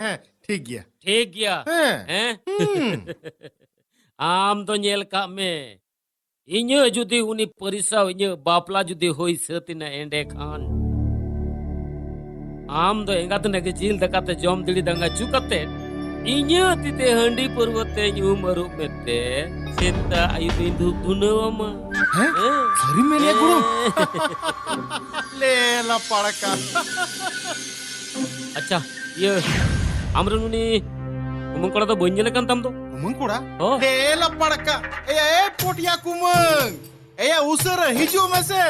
हैं ठीक गया ठीक गया हैं हैं आम तो nyel kak me inya judi uni perisau inya bapla judi hoi setina ende khan आम दो एंगात नगे जिल दकाते जॉम दिली दंगा चुकते इन्या तिते हंडी पर्वते यूम अरुप मेते सेता आयु बिंदु दुनवमा हैं सरी में ले गुरु ले ला पड़का अच्छा ये आमरनुनी कुमंग कोड़ा तो बंजले kan tam तो कुमंग कोड़ा Oh. ले ला पड़का ए पोटिया कुमंग ए उसर हिजू में से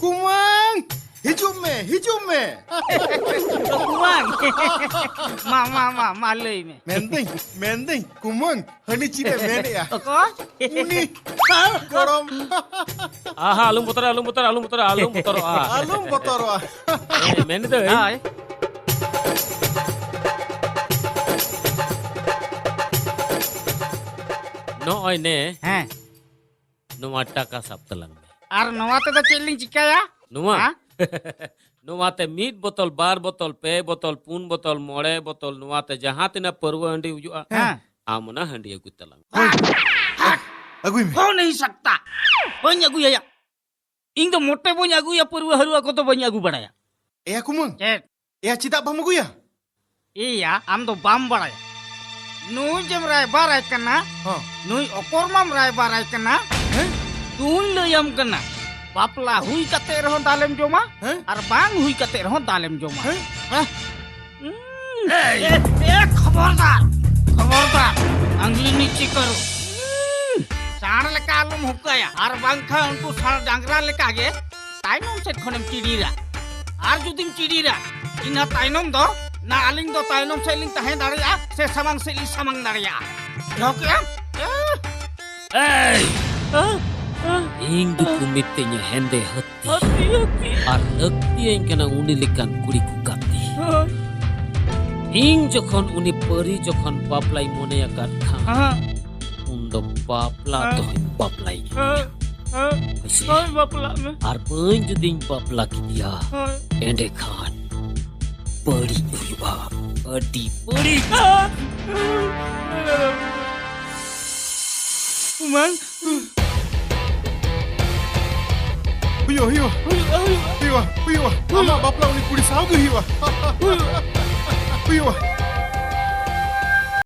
कुमंग हिजू में Kumang. Malay me. mending कुमंग Honey चीने मेने या Ko? uni gorom aha alum putar ah alum botoro men itu Ay. no oi ne Heh. no mata ka saptalan Ar nawa te da cheling chika ya? Numa Ha? नुवाते मीट बोतल बार बोतल पे बोतल पून बोतल मोड़े बोतल नुवाते जहाँ तना परवा हंडी हुआ हाँ। आमना हंडी अगु तलंग agui me हो नहीं सकता. Banyak agu ya. Ing to mote banyak agu ya purwa haru aku to banyak agu badaya. ya kumang Cek. ya cita bamu ya Iya, am to bam badaya. Nui jam rai barai kena, ha nui okormam rai barai kena, हैं tui lo yam kena. Bapla hui kate rehon dalem joma, हैं ar bang hui kate rehon dalem joma. हैं खबरदार खबरदार अंगली नीचे करो साड़ लेका आलम हुकाया are बांखा उनको साड़ डांगरा लेका आगे ताइनम से खनम चिड़ीरा आर जुदिम चिड़ीरा इना ताइनम दो ना आलिंग दो ताइनम से लिंग तहे दाड़िया से समंग से ली समंग दाड़िया ढोकिया ing du kumitenya hende hati ar akti yang kena unilikan kuri kukati ing jokhon uni peri jokhon baplai mone akat khan undo bapla to baplai ओए बापला में ar pen juding bapla kidia ende khan peri huwa adi peri उमंग hiwa ama bapla uni kuri saugu hiwa